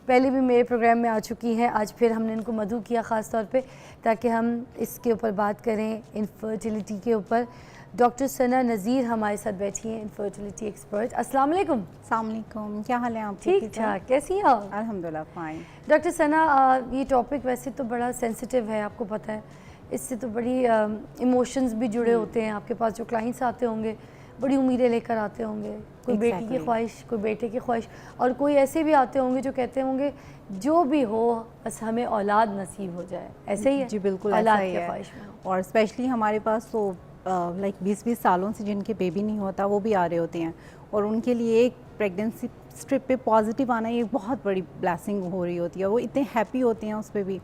पहले भी मेरे प्रोग्राम में आ चुकी हैं। आज फिर हमने इनको मदऊ किया ख़ास तौर पे ताकि हम इसके ऊपर बात करें, इनफर्टिलिटी के ऊपर। डॉक्टर सना नज़ीर हमारे साथ बैठी हैं, इनफर्टिलिटी एक्सपर्ट। अस्सलाम वालेकुम। अस्सलाम वालेकुम, क्या हाल है आप? ठीक ठाक, कैसी हैं आप? अल्हम्दुलिल्लाह फाइन। डॉक्टर सना, ये टॉपिक वैसे तो बड़ा सेंसिटिव है, आपको पता है, इससे तो बड़ी इमोशंस भी जुड़े होते हैं। आपके पास जो क्लाइंट्स आते होंगे बड़ी उम्मीदें लेकर आते होंगे, कोई बेटी की ख्वाहिश, कोई बेटे की ख्वाहिश, और कोई ऐसे भी आते होंगे जो कहते होंगे जो भी हो बस हमें औलाद नसीब हो जाए। ऐसे ही है जी, बिल्कुल औलाद ऐसा ही की है। ख्वाहिश में। और स्पेशली हमारे पास तो लाइक 20-20 सालों से जिनके बेबी नहीं होता वो भी आ रहे होते हैं, और उनके लिए एक प्रेगनेंसी स्ट्रिप पे पॉजिटिव आना ये बहुत बड़ी ब्लेसिंग हो रही होती है। वो इतने हैप्पी होते हैं उस पर भी।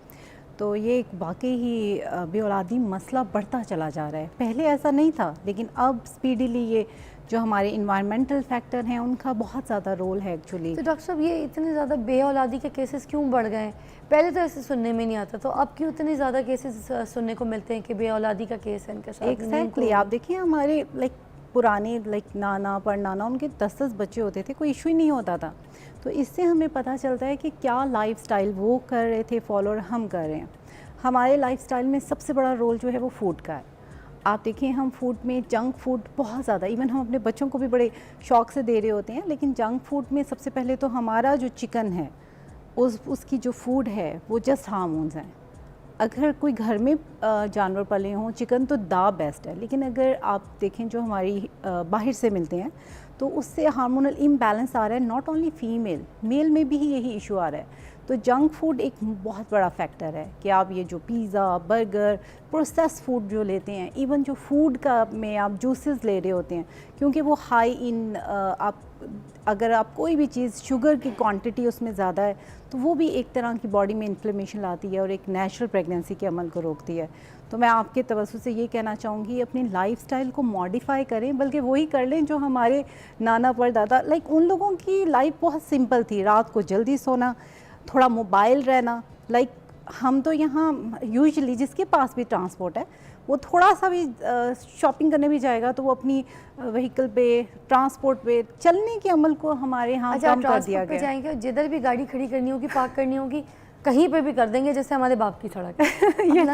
तो ये एक वाकई ही बेऔलादी मसला बढ़ता चला जा रहा है। पहले ऐसा नहीं था, लेकिन अब स्पीडीली ये जो हमारे इन्वायरमेंटल फैक्टर हैं उनका बहुत ज़्यादा रोल है एक्चुअली। तो डॉक्टर साहब, ये इतने ज़्यादा बेऔलादी के केसेस क्यों बढ़ गए हैं? पहले तो ऐसे सुनने में नहीं आता, तो अब क्यों इतने ज़्यादा केसेस सुनने को मिलते हैं कि बेऔलादी का केस है इनके साथ? एग्जैक्टली, आप देखिए हमारे पुराने नाना परनाना उनके 10-10 बच्चे होते थे, कोई इशू ही नहीं होता था। तो इससे हमें पता चलता है कि क्या लाइफस्टाइल वो कर रहे थे फॉलो और हम कर रहे हैं। हमारे लाइफस्टाइल में सबसे बड़ा रोल जो है वो फूड का है। आप देखिए हम फूड में जंक फूड बहुत ज़्यादा, इवन हम अपने बच्चों को भी बड़े शौक से दे रहे होते हैं, लेकिन जंक फूड में सबसे पहले तो हमारा जो चिकन है उसकी जो फूड है वो जस्ट हार्मोन्स हैं। अगर कोई घर में जानवर पले हों, चिकन तो दा बेस्ट है, लेकिन अगर आप देखें जो हमारी बाहर से मिलते हैं तो उससे हार्मोनल इम्बैलेंस आ रहा है। नॉट ओनली फीमेल, मेल में भी यही इशू आ रहा है। तो जंक फूड एक बहुत बड़ा फैक्टर है कि आप ये जो पिज़्ज़ा, बर्गर, प्रोसेस फूड जो लेते हैं, इवन जो फूड का में आप जूसेस ले रहे होते हैं, क्योंकि वो हाई इन अगर आप कोई भी चीज़ शुगर की क्वांटिटी उसमें ज़्यादा है तो वो भी एक तरह की बॉडी में इन्फ्लेमेशन लाती है और एक नेचुरल प्रेगनेंसी के अमल को रोकती है। तो मैं आपके तवज्जुह से ये कहना चाहूँगी अपनी लाइफस्टाइल को मॉडिफाई करें, बल्कि वही कर लें जो हमारे नाना परदादा उन लोगों की लाइफ बहुत सिंपल थी। रात को जल्दी सोना, थोड़ा मोबाइल रहना। हम तो यहाँ यूजुअली जिसके पास भी ट्रांसपोर्ट है वो थोड़ा सा भी शॉपिंग करने भी जाएगा तो वो अपनी व्हीकल पे, ट्रांसपोर्ट पे चलने के अमल को हमारे यहाँ कम कर दिया गया। जाएंगे जिधर भी गाड़ी खड़ी करनी होगी, पार्क करनी होगी, कहीं पे भी कर देंगे, जैसे हमारे बाप की सड़क ये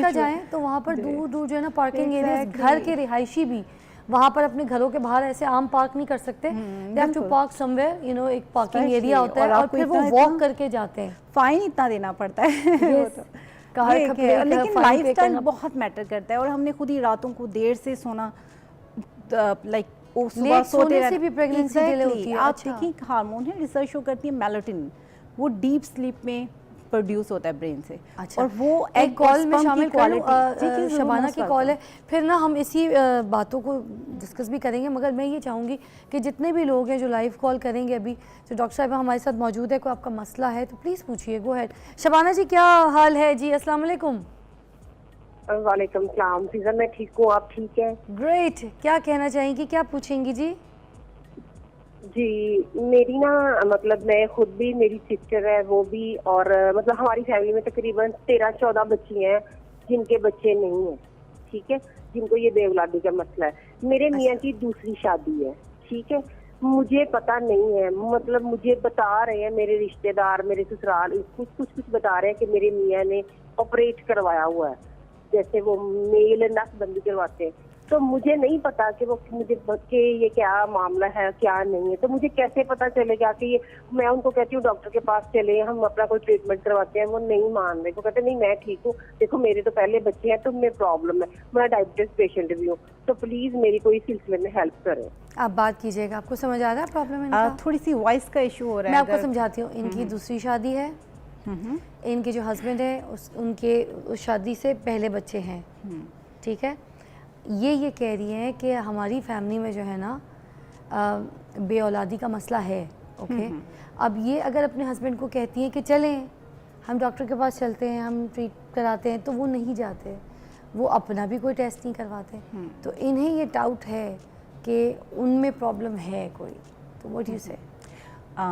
तो जाएं तो वहाँ पर दूर दूर जो है ना पार्किंग एरिया, घर के रिहायशी भी वहाँ पर अपने घरों के बाहर ऐसे आम पार्क नहीं कर सकते। They have to park somewhere, you know, एक पार्किंग एरिया होता है और फिर वो वॉक करके जाते हैं। फाइन इतना देना पड़ता है। लेकिन लाइफस्टाइल बहुत मैटर करता है, और हमने खुद ही रातों को देर से सोना, सुबह सोते से भी प्रेगनेंसी डिले होती है। आप देखिए हार्मोन है, रिसर्च शो करती है मेलाटोनिन, वो डीप स्लीप में प्रोड्यूस होता है ब्रेन से। अच्छा, और वो एक कॉल में शामिल कर लूं, शबाना की कॉल है, फिर ना हम इसी बातों को डिस्कस भी करेंगे। मगर मैं ये चाहूँगी कि जितने भी लोग हैं जो लाइव कॉल करेंगे अभी, जो डॉक्टर साहब हमारे साथ मौजूद है, कोई आपका मसला है तो प्लीज़ पूछिए। गो हैड। शबाना जी, क्या हाल है जी? अस्सलाम वालेकुम। वालेकुम सलाम। सीजन मैं ठीक हूँ, आप ठीक है? ग्रेट। क्या कहना चाहेंगी, क्या पूछेंगी जी? जी, मेरी ना मैं खुद भी, मेरी सिस्टर है वो भी, और हमारी फैमिली में तकरीबन 13-14 बच्ची हैं जिनके बच्चे नहीं हैं, ठीक है, जिनको ये बेऔलादी का मसला है। मेरे मियाँ की दूसरी शादी है, ठीक है, मुझे पता नहीं है, मुझे बता रहे हैं मेरे रिश्तेदार, मेरे ससुराल कुछ बता रहे हैं कि मेरे मियाँ ने ऑपरेट करवाया हुआ है, जैसे वो मेल नसबंदी करवाते हैं। तो मुझे नहीं पता कि ये क्या मामला है, क्या नहीं है। तो मुझे कैसे पता चलेगा कि ये, मैं उनको कहती हूँ डॉक्टर के पास चले, हम अपना कोई ट्रीटमेंट करवाते हैं, वो नहीं मान रहे। वो कहते नहीं मैं ठीक हूँ, देखो मेरे तो पहले बच्चे हैं, तो मैं प्रॉब्लम है, मैं डायबिटीज पेशेंट भी हूँ, तो प्लीज मेरी कोई सिलसिले में हेल्प करें। आप बात कीजिएगा, आपको समझ आ रहा है प्रॉब्लम है? थोड़ी सी वॉइस का इशू हो रहा है। मैं आपको समझाती हूँ। इनकी दूसरी शादी है, इनके जो हस्बैंड है उनके उस शादी से पहले बच्चे हैं, ठीक है। ये कह रही हैं कि हमारी फैमिली में जो है ना बेऔलादी का मसला है, ओके। अब ये अगर अपने हस्बैंड को कहती हैं कि चलें हम डॉक्टर के पास चलते हैं, हम ट्रीट कराते हैं, तो वो नहीं जाते, वो अपना भी कोई टेस्ट नहीं करवाते। तो इन्हें ये डाउट है कि उनमें प्रॉब्लम है कोई। तो व्हाट यू से?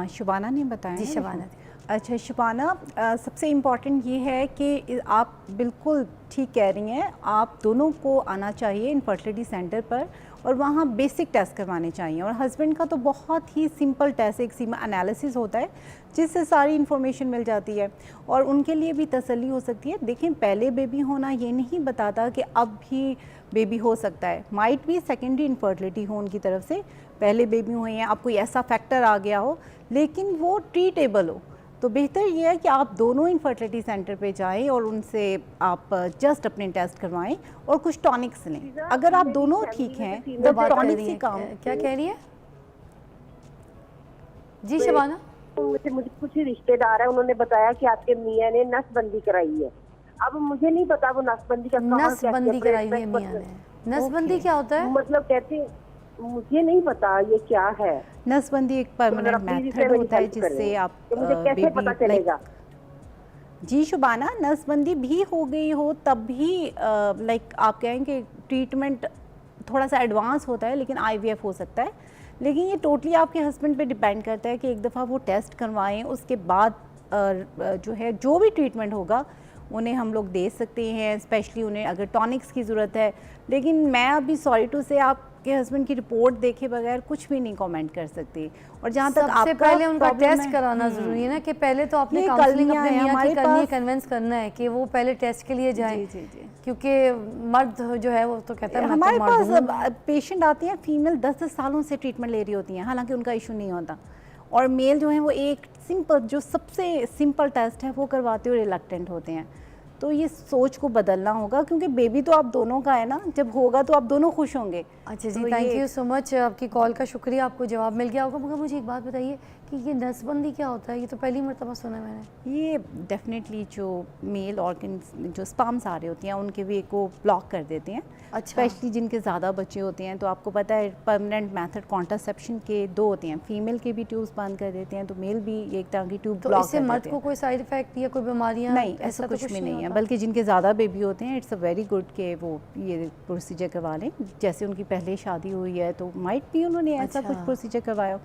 शबाना ने बताया। जी शबाना। अच्छा शबाना, सबसे इम्पॉर्टेंट ये है कि आप बिल्कुल ठीक कह रही हैं, आप दोनों को आना चाहिए इनफर्टिलिटी सेंटर पर और वहाँ बेसिक टेस्ट करवाने चाहिए। और हस्बैंड का तो बहुत ही सिंपल टेस्ट, एक सीमा एनालिसिस होता है जिससे सारी इन्फॉर्मेशन मिल जाती है और उनके लिए भी तसल्ली हो सकती है। देखें, पहले बेबी होना ये नहीं बताता कि अब भी बेबी हो सकता है, माइट भी सेकेंडरी इनफर्टिलिटी हो उनकी तरफ से, पहले बेबी हुए हैं, अब कोई ऐसा फैक्टर आ गया हो लेकिन वो ट्रीटेबल हो। तो बेहतर ये है कि आप दोनों इनफर्टिलिटी सेंटर पे जाएं और उनसे आप जस्ट अपने टेस्ट करवाएं और कुछ टॉनिक्स लें। अगर आप दोनों ठीक हैं तो बात कर टॉनिक रही से हैं, काम। क्या कह रही है जी शबाना? मुझे कुछ रिश्तेदार है, उन्होंने बताया कि आपके मियाँ ने नसबंदी कराई है। अब मुझे नहीं पता वो नसबंदी का कहाँ नसबंदी कराई हुई है मियाँ ने। नसबंदी क्या होता है? मतलब कहते, मुझे नहीं पता ये क्या है। नसबंदी एक परमानेंट मेथड होता है जिससे आप तो मुझे कैसे पता चलेगा? जी शुबाना, नसबंदी भी हो गई हो तब भी लाइक आप कहेंगे ट्रीटमेंट थोड़ा सा एडवांस होता है, लेकिन आईवीएफ हो सकता है। लेकिन ये टोटली आपके हस्बैंड पे डिपेंड करता है कि एक दफ़ा वो टेस्ट करवाएं, उसके बाद जो है जो भी ट्रीटमेंट होगा उन्हें हम लोग दे सकते हैं, स्पेशली उन्हें अगर टॉनिक्स की ज़रूरत है। लेकिन मैं अभी सॉरी टू से आपके हस्बैंड की रिपोर्ट देखे बगैर कुछ भी नहीं कमेंट कर सकती। और जहाँ तक सबसे आपका पहले उनका प्रॉब्लम टेस्ट है, कराना ज़रूरी है ना, कि पहले तो आपने ये काउंसलिंग कलियां अपने हैं मियाँ की हमारे करनी है, पास। कन्विंस करना है कि वो पहले टेस्ट के लिए जाएं। जी जी जी। क्योंकि मर्द जो है वो तो कहता है मैं हमारे तो मर्द हूँ। पास पेशेंट आती हैं फीमेल 10-10 सालों से ट्रीटमेंट ले रही होती हैं, हालांकि उनका इशू नहीं होता। और मेल जो है वो एक सिंपल, जो सबसे सिंपल टेस्ट है वो करवाते हुए रिलक्टेंट होते हैं। तो ये सोच को बदलना होगा, क्योंकि बेबी तो आप दोनों का है ना, जब होगा तो आप दोनों खुश होंगे। अच्छा जी, तो थैंक ये- यू सो मच, आपकी कॉल का शुक्रिया, आपको जवाब मिल गया होगा। मगर मुझे एक बात बताइए कि ये नसबंदी क्या होता है? ये तो पहली मरतबा सुना मैंने। ये डेफिनेटली जो मेल ऑर्गन, जो स्पर्म्स आ रहे होती हैं उनके वे को ब्लॉक कर देते हैं। अच्छा। स्पेशली जिनके ज़्यादा बच्चे होते हैं, तो आपको पता है परमानेंट मेथड कॉन्ट्रासेप्शन के 2 होते हैं, फीमेल के भी ट्यूब्स बंद कर देते हैं, तो मेल भी एक तरह की ट्यूब तो ब्लॉक इससे कर मर्द देते को हैं। कोई साइड इफेक्ट या कोई बीमारियां? नहीं, ऐसा तो कुछ भी नहीं है, होता? बल्कि जिनके ज़्यादा बेबी होते हैं इट्स अ वेरी गुड के वो ये प्रोसीजर करवा लें। जैसे उनकी पहले शादी हुई है तो माइट भी उन्होंने ऐसा अच्छा। कुछ प्रोसीजर करवाया हो,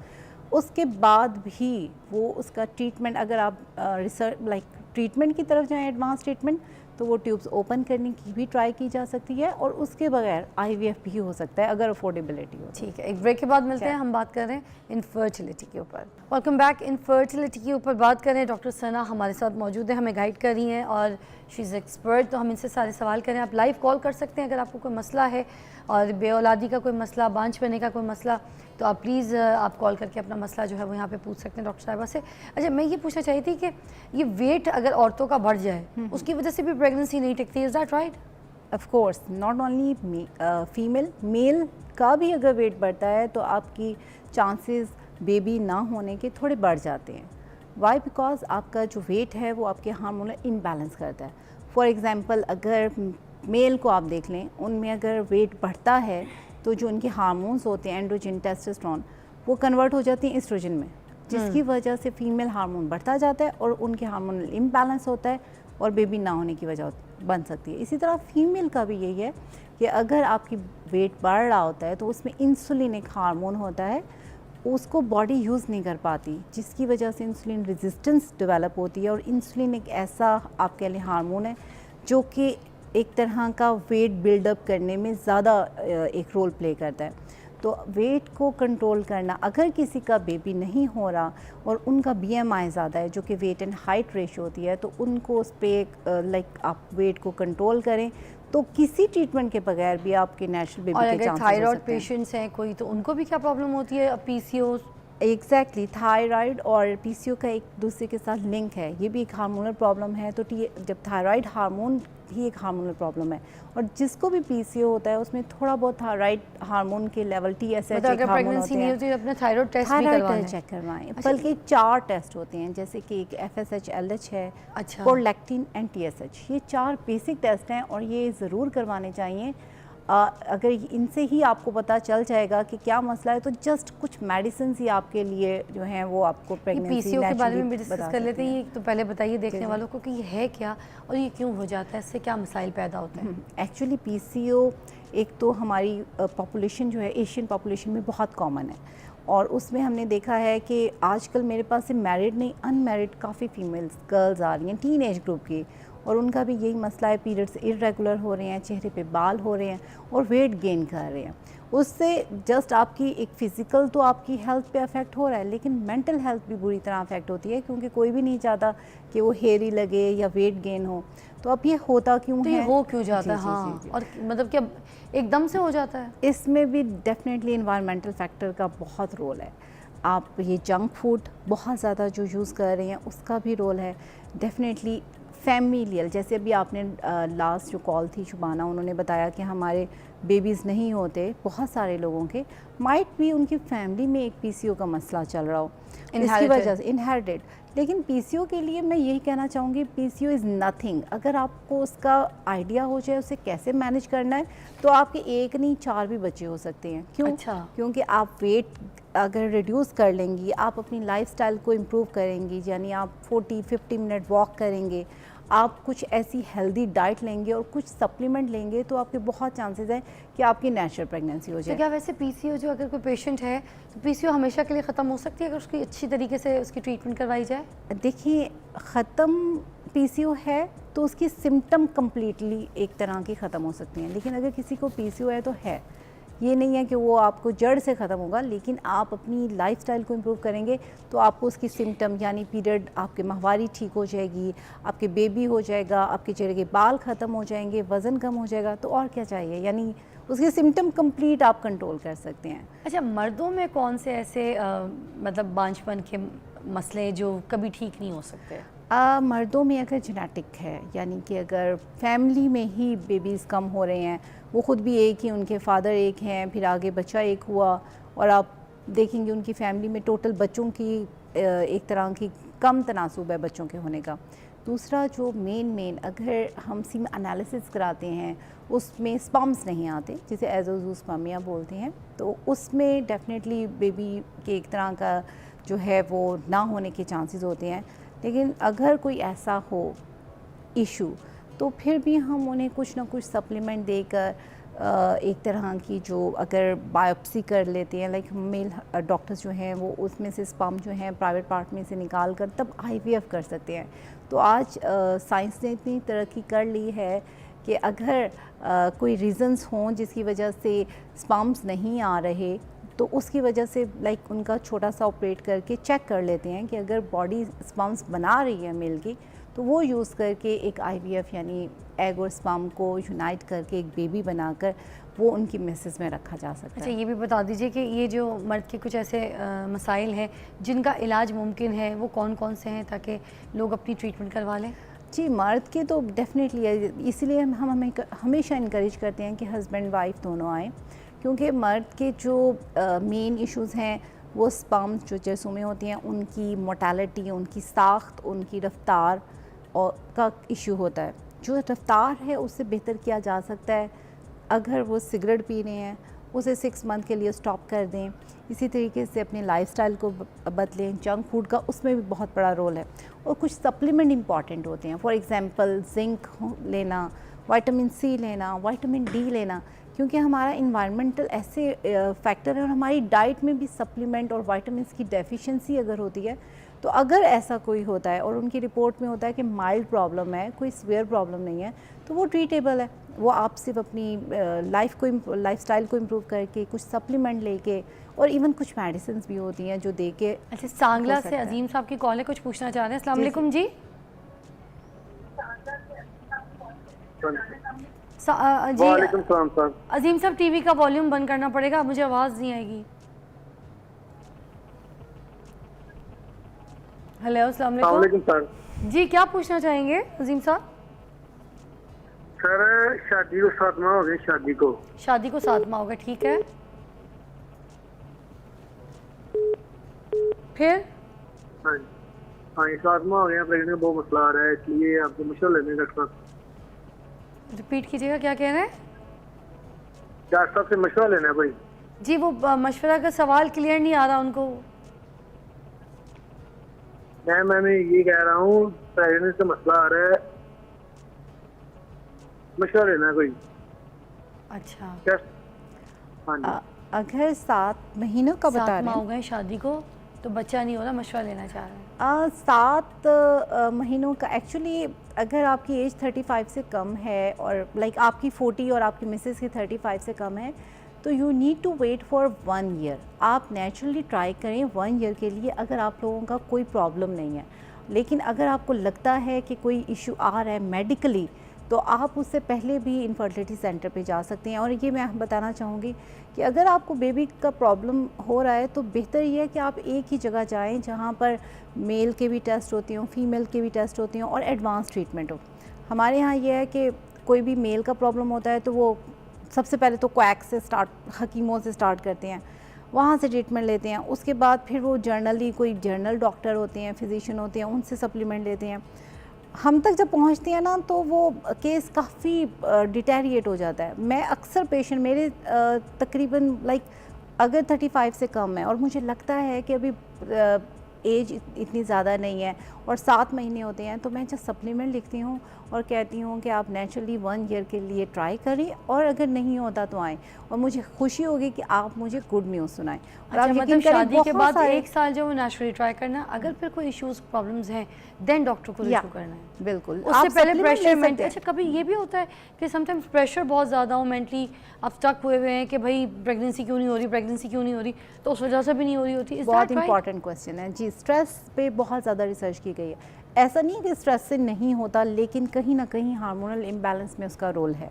उसके बाद भी वो उसका ट्रीटमेंट, अगर आप रिसर्च लाइक ट्रीटमेंट की तरफ जाएं, एडवांस ट्रीटमेंट, तो वो ट्यूब्स ओपन करने की भी ट्राई की जा सकती है और उसके बगैर आईवीएफ भी हो सकता है अगर अफोर्डेबिलिटी हो। ठीक है, एक ब्रेक के बाद मिलते हैं। हम बात कर रहे हैं इनफर्टिलिटी के ऊपर। Welcome back. इनफर्टिलिटी के ऊपर बात कर रहे हैं, डॉक्टर सना हमारे साथ मौजूद है, हमें गाइड कर रही हैं और शी इज़ एक्सपर्ट। तो हम इनसे सारे सवाल करें। आप लाइव कॉल कर सकते हैं अगर आपको कोई मसला है और बेऔलादी का कोई मसला, बांझ पड़ने का कोई मसला, तो आप प्लीज़ आप कॉल करके अपना मसला जो है वो यहाँ पे पूछ सकते हैं डॉक्टर साहिबा से। अच्छा, मैं ये पूछना चाही थी कि ये वेट अगर औरतों का बढ़ जाए उसकी वजह से भी प्रेगनेंसी नहीं टिकती, is that right? Of course, not only female, male का भी अगर वेट बढ़ता है तो आपकी चांसेस बेबी ना होने के थोड़े बढ़ जाते हैं। वाई? बिकॉज आपका जो वेट है वो आपके हार्मोनल इम्बैलेंस करता है। फॉर एग्जांपल, अगर मेल को आप देख लें, उनमें अगर वेट बढ़ता है तो जो उनके हार्मोन्स होते हैं, एंड्रोजन, टेस्टोस्टेरोन, वो कन्वर्ट हो जाती हैं एस्ट्रोजन में, जिसकी वजह से फीमेल हार्मोन बढ़ता जाता है और उनके हार्मोनल इम्बैलेंस होता है और बेबी ना होने की वजह बन सकती है। इसी तरह फीमेल का भी यही है कि अगर आपकी वेट बढ़ रहा होता है तो उसमें इंसुलिन एक हार्मोन होता है, उसको बॉडी यूज़ नहीं कर पाती, जिसकी वजह से इंसुलिन रेजिस्टेंस डेवलप होती है। और इंसुलिन एक ऐसा आपके लिए हार्मोन है जो कि एक तरह का वेट बिल्डअप करने में ज़्यादा एक रोल प्ले करता है। तो वेट को कंट्रोल करना, अगर किसी का बेबी नहीं हो रहा और उनका BMI ज़्यादा है, जो कि वेट एंड हाइट रेशो होती है, तो उनको उस पर लाइक आप वेट को कंट्रोल करें, तो किसी ट्रीटमेंट के बगैर भी आपके नेचुरल बेबी और के अगर चांसेस हो थायराइड सकते हैं। पेशेंट्स हैं कोई, तो उनको भी क्या प्रॉब्लम होती है? PCOS? एग्जैक्टली, थायराइड और PCO का एक दूसरे के साथ लिंक है, ये भी एक हार्मोनल प्रॉब्लम है। तो जब थायराइड हार्मोन भी एक हार्मोनल प्रॉब्लम है, और जिसको भी PCO होता है उसमें थोड़ा बहुत थायराइड हार्मोन के लेवल TSH मतलब अगर हार्मोन प्रेगनेंसी होते नहीं हैं, होती तो अपने थायराइड टेस्ट भी थायराइड करवाएं। टेस्ट चेक करवाएं। अच्छा। बल्कि 4 टेस्ट होते हैं, जैसे कि एक FSH, LH है, अच्छा। प्रोलैक्टिन एंड TSH, ये 4 बेसिक टेस्ट हैं और ये ज़रूर करवाने चाहिए। अगर इनसे ही आपको पता चल जाएगा कि क्या मसला है, तो जस्ट कुछ मेडिसिन ही आपके लिए जो हैं वो आपको प्रेगनेंसी PCO के बारे में भी डिस्कस कर लेते हैं। ये तो पहले बताइए देखने वालों को कि ये है क्या और ये क्यों हो जाता है, इससे क्या मसाइल पैदा होते हैं? एक्चुअली PCO एक तो हमारी पॉपुलेशन जो है, एशियन पॉपुलेशन में बहुत कॉमन है, और उसमें हमने देखा है कि आजकल मेरे पास से मैरिड नहीं, अनमैरिड काफ़ी फीमेल्स, गर्ल्स आ रही हैं टीन एज ग्रुप की, और उनका भी यही मसला है, पीरियड्स इरेगुलर हो रहे हैं, चेहरे पे बाल हो रहे हैं और वेट गेन कर रहे हैं। उससे जस्ट आपकी एक फ़िज़िकल तो आपकी हेल्थ पे अफेक्ट हो रहा है, लेकिन मेंटल हेल्थ भी बुरी तरह अफेक्ट होती है, क्योंकि कोई भी नहीं चाहता कि वो हेयरी लगे या वेट गेन हो। तो अब ये होता क्यों तो है? ये हो क्यों जाता है? जी, जी, हाँ, जी, जी। और मतलब क्या एकदम से हो जाता है? इसमें भी डेफिनेटली इन्वायरमेंटल फैक्टर का बहुत रोल है। आप ये जंक फूड बहुत ज़्यादा जो यूज़ कर रहे हैं उसका भी रोल है। डेफिनेटली फैमिलियल, जैसे अभी आपने लास्ट जो कॉल थी शुबाना, उन्होंने बताया कि हमारे बेबीज़ नहीं होते, बहुत सारे लोगों के माइट भी उनकी फैमिली में एक पीसीओ का मसला चल रहा हो, इसकी Inherited. वजह से इनहेरिटेड। लेकिन पीसीओ के लिए मैं यही कहना चाहूँगी, पीसीओ इज़ नथिंग। अगर आपको उसका आइडिया हो जाए उसे कैसे मैनेज करना है, तो आपके एक नहीं 4 भी बच्चे हो सकते हैं। क्यों? अच्छा। क्योंकि आप वेट अगर रिड्यूस कर लेंगी, आप अपनी लाइफस्टाइल को इम्प्रूव करेंगी, यानी आप 40-50 मिनट वॉक करेंगे, आप कुछ ऐसी हेल्दी डाइट लेंगे और कुछ सप्लीमेंट लेंगे, तो आपके बहुत चांसेस हैं कि आपकी नेचुरल प्रेगनेंसी हो तो जाए। क्या वैसे पीसीओ जो अगर कोई पेशेंट है तो पीसीओ हमेशा के लिए ख़त्म हो सकती है अगर उसकी अच्छी तरीके से उसकी ट्रीटमेंट करवाई जाए? देखिए, ख़त्म पीसीओ है तो उसकी सिम्टम कम्प्लीटली एक तरह की ख़त्म हो सकती हैं, लेकिन अगर किसी को पीसीओ है तो है, ये नहीं है कि वो आपको जड़ से ख़त्म होगा, लेकिन आप अपनी लाइफस्टाइल को इम्प्रूव करेंगे तो आपको उसकी सिम्टम यानी पीरियड, आपके माहवारी ठीक हो जाएगी, आपके बेबी हो जाएगा, आपके चेहरे के बाल ख़त्म हो जाएंगे, वज़न कम हो जाएगा, तो और क्या चाहिए। यानी उसके सिम्टम कंप्लीट आप कंट्रोल कर सकते हैं। अच्छा, मर्दों में कौन से ऐसे मतलब बांझपन के मसले जो कभी ठीक नहीं हो सकते? मर्दों में अगर जेनेटिक है, यानी कि अगर फैमिली में ही बेबीज़ कम हो रहे हैं, वो ख़ुद भी एक ही, उनके फादर एक हैं, फिर आगे बच्चा एक हुआ, और आप देखेंगे उनकी फैमिली में टोटल बच्चों की एक तरह की कम तनासुब है बच्चों के होने का। दूसरा जो मेन अगर हम सीम एनालिसिस कराते हैं उसमें स्पर्म्स नहीं आते, जिसे एजोजूस्पर्मिया बोलते हैं, तो उसमें डेफिनेटली बेबी के एक तरह का जो है वो ना होने के चांसेस होते हैं। लेकिन अगर कोई ऐसा हो इशू, तो फिर भी हम उन्हें कुछ ना कुछ सप्लीमेंट देकर एक तरह की जो अगर बायोप्सी कर लेते हैं, लाइक मेल डॉक्टर्स जो हैं वो उसमें से स्पर्म जो हैं प्राइवेट पार्ट में से निकाल कर तब आईवीएफ कर सकते हैं। तो आज साइंस ने इतनी तरक्की कर ली है कि अगर कोई रीज़न्स हों जिसकी वजह से स्पर्म्स नहीं आ रहे, तो उसकी वजह से लाइक उनका छोटा सा ऑपरेट करके चेक कर लेते हैं कि अगर बॉडी स्पर्म्स बना रही है मेल की, तो वो यूज़ करके एक आईवीएफ यानी एग और स्पर्म को यूनाइट करके एक बेबी बनाकर वो उनकी मिसेस में रखा जा सकता अच्छा, है। ये भी बता दीजिए कि ये जो मर्द के कुछ ऐसे मसाइल हैं जिनका इलाज मुमकिन है, वो कौन कौन से हैं ताकि लोग अपनी ट्रीटमेंट करवा लें? जी, मर्द के तो डेफिनेटली है, इसीलिए हम हमेशा इनकरेज करते हैं कि हस्बैंड वाइफ दोनों आएँ, क्योंकि मर्द के जो मेन इश्यूज़ हैं वो स्पर्म जो जैसों में होती हैं उनकी मोटालिटी, उनकी साख्त, उनकी रफ्तार और का इशू होता है। जो रफ्तार है उससे बेहतर किया जा सकता है अगर वो सिगरेट पी रहे हैं उसे 6 मंथ के लिए स्टॉप कर दें। इसी तरीके से अपने लाइफस्टाइल को बदलें। जंक फूड का उसमें भी बहुत बड़ा रोल है, और कुछ सप्लीमेंट इंपॉर्टेंट होते हैं, फॉर एग्जांपल जिंक लेना, विटामिन सी लेना, विटामिन डी लेना, क्योंकि हमारा इन्वायरमेंटल ऐसे फैक्टर है, और हमारी डाइट में भी सप्लीमेंट और विटामिन की डेफिशिएंसी अगर होती है, तो अगर ऐसा कोई होता है और उनकी रिपोर्ट में होता है कि माइल्ड प्रॉब्लम है, कोई सीवियर प्रॉब्लम नहीं है, तो वो ट्रीटेबल है। वो आप सिर्फ अपनी लाइफस्टाइल को इम्प्रूव करके कुछ सप्लीमेंट लेके, और इवन कुछ मेडिसिन भी होती हैं जो दे के। अच्छा, सांगला हो से सकता है। अजीम साहब की कॉल है, कुछ पूछना चाह रहे हैं। अस्सलाम जी, वालेकुम जी। जी वालेकुम सलाम साहब। अजीम साहब, टीवी का वॉल्यूम बंद करना पड़ेगा, मुझे आवाज़ नहीं आएगी। हेलो, अस्सलाम वालेकुम। वालेकुम सर। जी, क्या पूछना चाहेंगे अजीम साहब? सर शादी को 7 माह हो गए, शादी को शादी को 7 माह हो गए, ठीक है, फिर? हाँ जी, हाँ जी, 7 माह हो गए, प्रेगनेंट का बहुत मसला आ रहा है, इसलिए आपको मशवरा लेने का डॉक्टर रिपीट कीजिएगा, क्या कह रहे हैं? साहब से मशवरा लेना है भाई। जी, वो मशवरा का सवाल क्लियर नहीं आ रहा उनको। मैं ये कह रहा हूँ, प्रेगनेंट का मसला आ रहा है, मशवरा लेना है कोई। अच्छा, क्या? हाँ जी। अगर 7 महीनों का बता 7 रहे माह हो हैं, गए शादी को, तो बच्चा नहीं हो रहा, मशवरा लेना चाह रहे हैं। 7 महीनों का एक्चुअली, अगर आपकी एज 35 से कम है और लाइक आपकी 40 और आपकी मिसेस की 35 से कम है, तो you need to wait for 1 year. आप नेचुरली ट्राई करें 1 ईयर के लिए, अगर आप लोगों का कोई प्रॉब्लम नहीं है। लेकिन अगर आपको लगता है कि कोई इशू आ रहा है मेडिकली, तो आप उससे पहले भी इनफर्टिलिटी सेंटर पे जा सकते हैं। और ये मैं बताना चाहूँगी कि अगर आपको बेबी का प्रॉब्लम हो रहा है, तो बेहतर ये है कि आप एक ही जगह जाएं जहाँ पर मेल के भी टेस्ट होते हों, फीमेल के भी टेस्ट होते हों और एडवांस ट्रीटमेंट हो। हमारे यहाँ ये है कि कोई भी मेल का प्रॉब्लम होता है तो वो सबसे पहले तो क्वैक से स्टार्ट, हकीमों से स्टार्ट करते हैं, वहाँ से ट्रीटमेंट लेते हैं। उसके बाद फिर वो जर्नली कोई जर्नल डॉक्टर होते हैं, फिजिशियन होते हैं, उनसे सप्लीमेंट लेते हैं। हम तक जब पहुंचते हैं ना, तो वो केस काफ़ी डिटेरिएट हो जाता है। मैं अक्सर पेशेंट मेरे तकरीबन लाइक अगर 35 से कम है और मुझे लगता है कि अभी एज इतनी ज़्यादा नहीं है और 7 महीने होते हैं, तो मैं जब सप्लीमेंट लिखती हूँ और कहती हूँ कि आप नेचुरली 1 ईयर के लिए ट्राई करें, और अगर नहीं होता तो आएँ, और मुझे खुशी होगी कि आप मुझे गुड न्यूज़ सुनाएं। और अच्छा, आप मतलब यकीन करें, शादी के बहुत बाद सारे- 1 साल जो नेचुरली ट्राई करना, अगर फिर कोई इश्यूज प्रॉब्लम्स हैं देन डॉक्टर को रिव्यू करना है। बिल्कुल, उससे आप पहले supplement प्रेशर ले मेंटली, सकते हैं। अच्छा कभी ये भी होता है कि समटाइम्स प्रेशर बहुत ज़्यादा हो मेंटली, आप स्टक हुए हुए हैं कि भाई प्रेगनेंसी क्यों नहीं हो रही, प्रेगनेंसी क्यों नहीं हो रही, तो उस वजह से भी नहीं हो रही होती। Is बहुत that right? इंपॉर्टेंट क्वेश्चन है जी। स्ट्रेस पे बहुत ज़्यादा रिसर्च की गई है। ऐसा नहीं है कि स्ट्रेस से नहीं होता, लेकिन कहीं ना कहीं हार्मोनल इम्बैलेंस में उसका रोल है।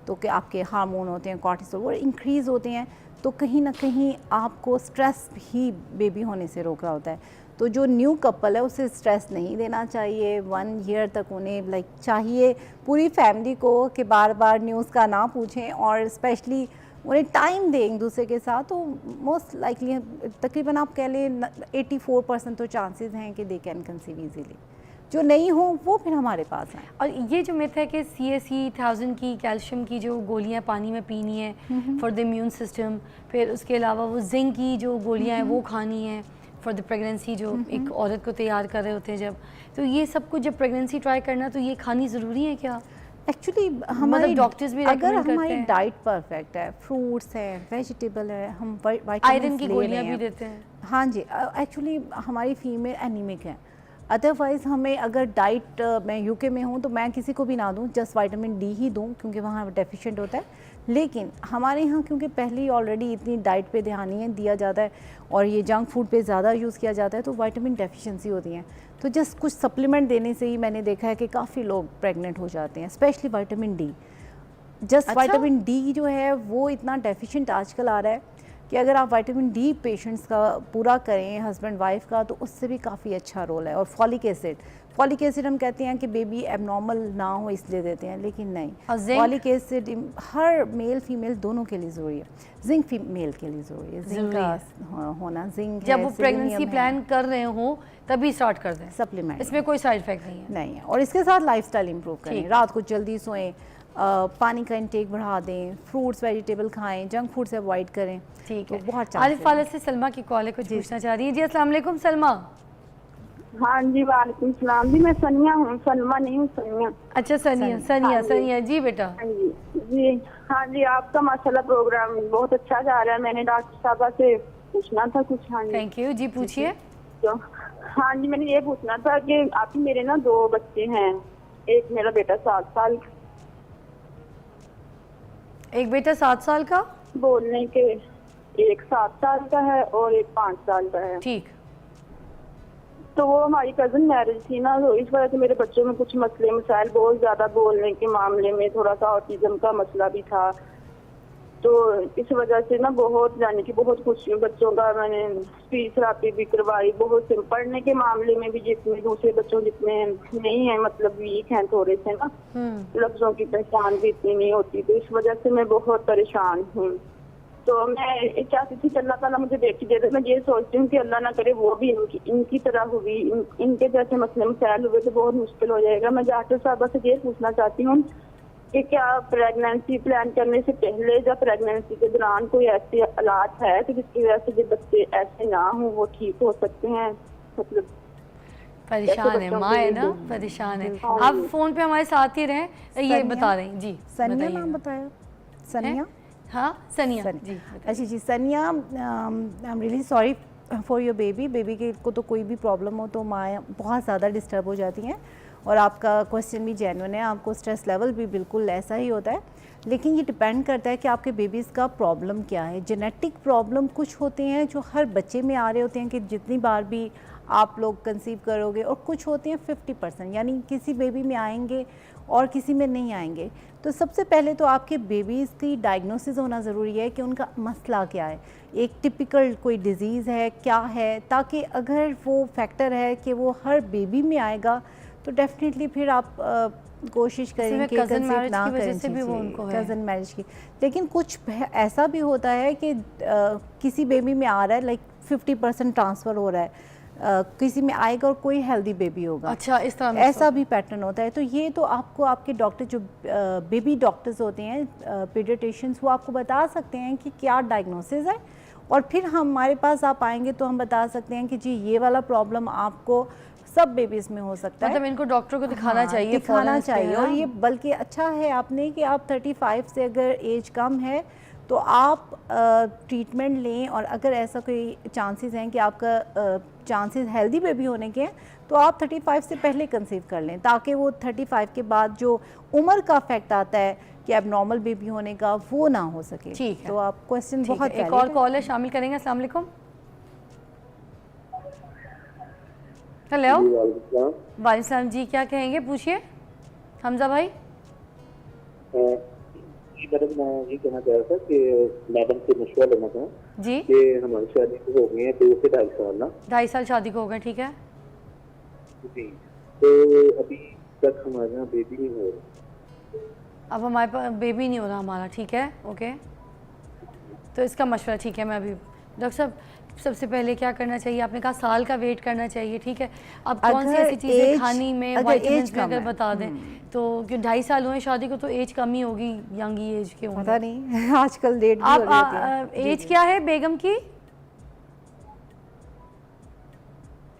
तो कि आपके हार्मोन होते हैं, कॉर्टिसोल, वो इंक्रीज़ होते हैं, तो कहीं ना कहीं आपको स्ट्रेस ही बेबी होने से रोक रहा होता है। तो जो न्यू कपल है उसे स्ट्रेस नहीं देना चाहिए। 1 ईयर तक उन्हें लाइक चाहिए पूरी फैमिली को कि बार बार न्यूज़ का ना पूछें, और स्पेशली उन्हें टाइम दें एक दूसरे के साथ। तो मोस्ट लाइकली तकरीबन आप कह लें 84% तो चांसेस हैं कि दे कैन कंसीव ईजीली। जो नहीं हो वो फिर हमारे पास आए। और ये जो मिथ है कि CSE 1000 की कैल्शियम की जो गोलियां पानी में पीनी है फॉर द इम्यून सिस्टम, फिर उसके अलावा वो जिंक की जो गोलियां हैं वो खानी है फॉर द प्रेगनेंसी, जो एक औरत को तैयार कर रहे होते हैं जब, तो ये सब कुछ जब प्रेगनेंसी ट्राई करना, तो ये खानी ज़रूरी है क्या? एक्चुअली हमारे डॉक्टर्स भी अगर recommend करते हमारी हैं। डाइट परफेक्ट है, फ्रूट्स हैं, वेजिटेबल है, हम आयरन की गोलियां भी देते हैं। हाँ जी, एक्चुअली हमारी फीमेल एनीमिक है। अदरवाइज़ हमें अगर डाइट, मैं यूके में हूँ तो मैं किसी को भी ना दूँ, जस्ट विटामिन डी ही दूँ क्योंकि वहाँ डेफिशिएंट होता है। लेकिन हमारे यहाँ क्योंकि पहले ही ऑलरेडी इतनी डाइट पे ध्यान नहीं है दिया जाता है और ये जंक फूड पे ज़्यादा यूज़ किया जाता है, तो विटामिन डेफिशिएंसी होती हैं। तो जस्ट कुछ सप्लीमेंट देने से ही मैंने देखा है कि काफ़ी लोग प्रेग्नेंट हो जाते हैं, स्पेशली विटामिन डी। जस्ट अच्छा? विटामिन डी जो है वो इतना डेफिशिएंट आजकल आ रहा है कि अगर आप विटामिन डी पेशेंट्स का पूरा करें, हस्बैंड वाइफ का, तो उससे भी काफ़ी अच्छा रोल है। और फॉलिक एसिड हम कहते हैं कि बेबी एबनॉर्मल ना हो इसलिए देते हैं, लेकिन नहीं, और जिंक? फॉलिक एसिड हर मेल फीमेल दोनों के लिए ज़रूरी है। जिंक फीमेल के लिए ज़रूरी है, जिंक का होना, जिंक जब वो प्रेगनेंसी प्लान कर रहे हो तभी स्टार्ट कर दें, सप्लीमेंट, इसमें कोई साइड इफेक्ट नहीं है। और इसके साथ लाइफस्टाइल इंप्रूव करें, ठीक। रात को जल्दी सोएं, पानी का इंटेक बढ़ा दें, फ्रूट्स वेजिटेबल खाएं, जंक फूड से अवॉइड करें। ठीक तो है। बहुत आरिफ वाले से सलमा की कॉल है, कुछ पूछना चाह रही है जी। अस्सलाम वालेकुम सलमा। हाँ जी, वालेकुम सलाम जी। मैं सनिया हूँ, सलमा नहीं हूँ, सनिया। अच्छा सनिया जी बेटा। हाँ जी जी, हाँ जी, आपका माशाल्लाह प्रोग्राम बहुत अच्छा जा रहा है। मैंने डॉक्टर साहबा से पूछना था कुछ। हाँ जी, थैंक यू जी, पूछिए। तो हाँ जी, मैंने ये पूछना था कि आप मेरे ना 2 बच्चे हैं। एक मेरा बेटा 7 साल, एक बेटा 7 साल का, बोलने के, एक 7 साल का है और एक 5 साल का है। ठीक। तो वो हमारी कजन मैरिज थी ना, तो इस वजह से मेरे बच्चों में कुछ मसले मसाइल, बहुत ज्यादा बोलने के मामले में थोड़ा सा ऑटिज्म का मसला भी था। तो इस वजह से ना बहुत, यानी कि बहुत कुछ बच्चों का मैंने स्पीच थेरेपी भी करवाई, बहुत से पढ़ने के मामले में भी, जितने दूसरे बच्चों जितने नहीं है, मतलब वीक हैं थोड़े से ना, लफ्जों की पहचान भी इतनी नहीं होती। तो इस वजह से मैं बहुत परेशान हूँ। तो मैं चाहती थी कि अल्लाह ताला मुझे बेटी दे दे। मैं ये सोचती हूँ कि अल्लाह ना करे वो भी इनकी तरह हुई, इनके जैसे मसले मसाइल हुए तो बहुत मुश्किल हो जाएगा। मैं डॉक्टर साहबा से ये पूछना चाहती हूँ कि क्या प्रेगनेंसी प्लान करने से पहले या प्रेगनेंसी के दौरान कोई ऐसे हालात है कि जिसकी वजह से जो बच्चे ऐसे ना हो वो ठीक हो सकते हैं? मतलब परेशान है, माँ है ना, परेशान है। आप फोन पे हमारे साथ ही रहें, ये बता रहे हैं जी। सनिया नाम बताया, सनिया। हाँ सनिया सनिया। जी, बताइए। अच्छा जी, सनिया, I am really sorry for your baby के को तो कोई भी प्रॉब्लम हो तो माँ बहुत ज़्यादा डिस्टर्ब हो जाती हैं। और आपका क्वेश्चन भी जेन्युइन है, आपको स्ट्रेस लेवल भी बिल्कुल ऐसा ही होता है, लेकिन ये डिपेंड करता है कि आपके बेबीज़ का प्रॉब्लम क्या है। जेनेटिक प्रॉब्लम कुछ होते हैं जो हर बच्चे में आ रहे होते हैं कि जितनी बार भी आप लोग कंसीव करोगे, और कुछ होते हैं 50%, यानी किसी बेबी में आएंगे और किसी में नहीं आएंगे। तो सबसे पहले तो आपके बेबीज़ की डायग्नोसिस होना ज़रूरी है कि उनका मसला क्या है, एक टिपिकल कोई डिज़ीज़ है क्या है, ताकि अगर वो फैक्टर है कि वो हर बेबी में आएगा तो डेफिनेटली फिर आप कोशिश करें कि कज़न कंसीव मैरिज ना की वजह करें। से भी वो उनको है। कज़न मैरिज की, लेकिन कुछ ऐसा भी होता है कि किसी बेबी में आ रहा है, लाइक 50% ट्रांसफ़र हो रहा है, किसी में आएगा और कोई हेल्दी बेबी होगा। अच्छा, इस तरह ऐसा भी पैटर्न होता है। तो ये तो आपको आपके डॉक्टर जो बेबी डॉक्टर्स होते हैं, पीडियाट्रिशियंस, वो आपको बता सकते हैं कि क्या डायग्नोसिस है, और फिर हमारे पास आप आएंगे तो हम बता सकते हैं कि जी ये वाला प्रॉब्लम आपको सब बेबीज़ में हो सकता है। मतलब इनको डॉक्टर को दिखाना चाहिए, दिखाना फौरन से, चाहिए। है और ना? ये बल्कि अच्छा है आपने कि आप 35 से अगर एज कम है तो आप ट्रीटमेंट लें, और अगर ऐसा कोई चांसेस हैं कि आपका चांसेस हेल्दी बेबी होने के हैं तो आप 35 से पहले कंसीव कर लें, ताकि वो 35 के बाद जो उम्र का इफेक्ट आता है कि अब नॉर्मल बेबी होने का, वो ना हो सके। ठीक है। तो आप क्वेश्चन ठीक बहुत है, एक valid और है। कॉल है, शामिल करेंगे। अस्सलाम वालेकुम। हेलो, वालेकुम सलाम जी, क्या कहेंगे, पूछिए हमजा भाई। जी मैडम, मैं ये कहना चाह रहा था कि मैडम से मशवरा लेना था जी। कि हमारी शादी हो गई है 2 से 2.5 साल ना। 2.5 साल शादी को हो गए, ठीक है। जी, तो अभी तक हमारे यहाँ बेबी नहीं हो रहा। अब हमारे पास बेबी नहीं हो रहा हमारा, ठीक है, ओके। तो इसका मशवरा, ठीक है, मैं अभी डॉक्टर साहब, सबसे पहले क्या करना चाहिए? आपने कहा साल का वेट करना चाहिए, ठीक है। अब कौन सी ऐसी चीज़ें खानी में, वाइटामिन्स में अगर बता दें तो, क्यों 2.5 साल हुए शादी को तो एज कम ही होगी, यंग ही एज के होंगे। पता नहीं आजकल डेट भी हो रही होती है। आप एज क्या है बेगम की?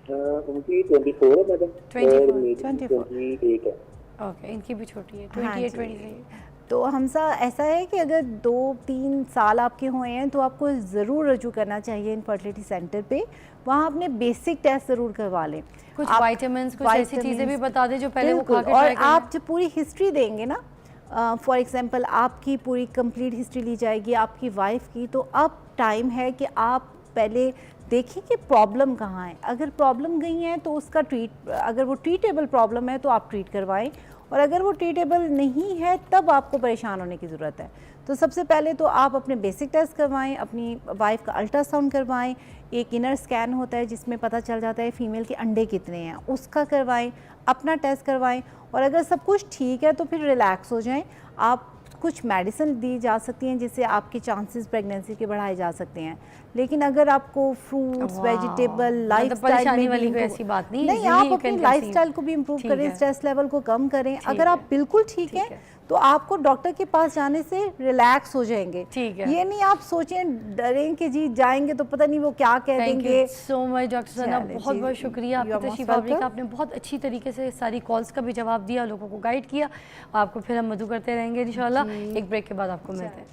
उनकी 24 है मैडम, 24, और मेरी 24 28 है। ओके, इनकी भी छोटी है, हाँ 28, जी। 23। तो हमसा ऐसा है कि अगर 2-3 साल आपके हुए हैं तो आपको ज़रूर रजू करना चाहिए इनफर्टिलिटी सेंटर पे। वहाँ अपने बेसिक टेस्ट ज़रूर करवा लें। कुछ वाइटामिन्स, कुछ ऐसी चीज़ें भी बता दें जो पहले वो खा के और ट्राई करें। आप जब पूरी हिस्ट्री देंगे ना, फॉर एग्जांपल आपकी पूरी कंप्लीट हिस्ट्री ली जाएगी आपकी वाइफ की, तो अब टाइम है कि आप पहले देखिए कि प्रॉब्लम कहाँ है। अगर प्रॉब्लम गई है तो उसका अगर वो ट्रीटेबल प्रॉब्लम है तो आप ट्रीट करवाएं, और अगर वो ट्रीटेबल नहीं है तब आपको परेशान होने की ज़रूरत है। तो सबसे पहले तो आप अपने बेसिक टेस्ट करवाएं, अपनी वाइफ का अल्ट्रासाउंड करवाएं, एक इनर स्कैन होता है जिसमें पता चल जाता है फीमेल के अंडे कितने हैं, उसका करवाएं, अपना टेस्ट करवाएं, और अगर सब कुछ ठीक है तो फिर रिलैक्स हो जाएं। आप कुछ मेडिसिन दी जा सकती हैं जिससे आपके चांसेस प्रेगनेंसी के बढ़ाए जा सकते हैं, लेकिन अगर आपको फ्रूट्स, वेजिटेबल, लाइफस्टाइल परेशानी में वाली भी कोई improve- ऐसी बात नहीं है, नहीं, easily आप you अपनी can लाइफस्टाइल conceive। को भी इम्प्रूव ठीक करें, है। स्ट्रेस लेवल को कम करें। ठीक अगर है। आप बिल्कुल ठीक ठीक है है। तो आपको डॉक्टर के पास जाने से रिलैक्स हो जाएंगे। ठीक है। ये नहीं आप सोचें डरें कि जी जाएंगे तो पता नहीं वो क्या कह थैंक देंगे। यू सो मच डॉक्टर सना, चलें बहुत जी, बहुत शुक्रिया you are आपकी most तशरीफ आवरी का। welcome। आपने बहुत अच्छी तरीके से सारी कॉल्स का भी जवाब दिया, लोगों को गाइड किया। आपको फिर हम मदू करते रहेंगे इंशाल्लाह। एक ब्रेक के बाद आपको मिलते हैं।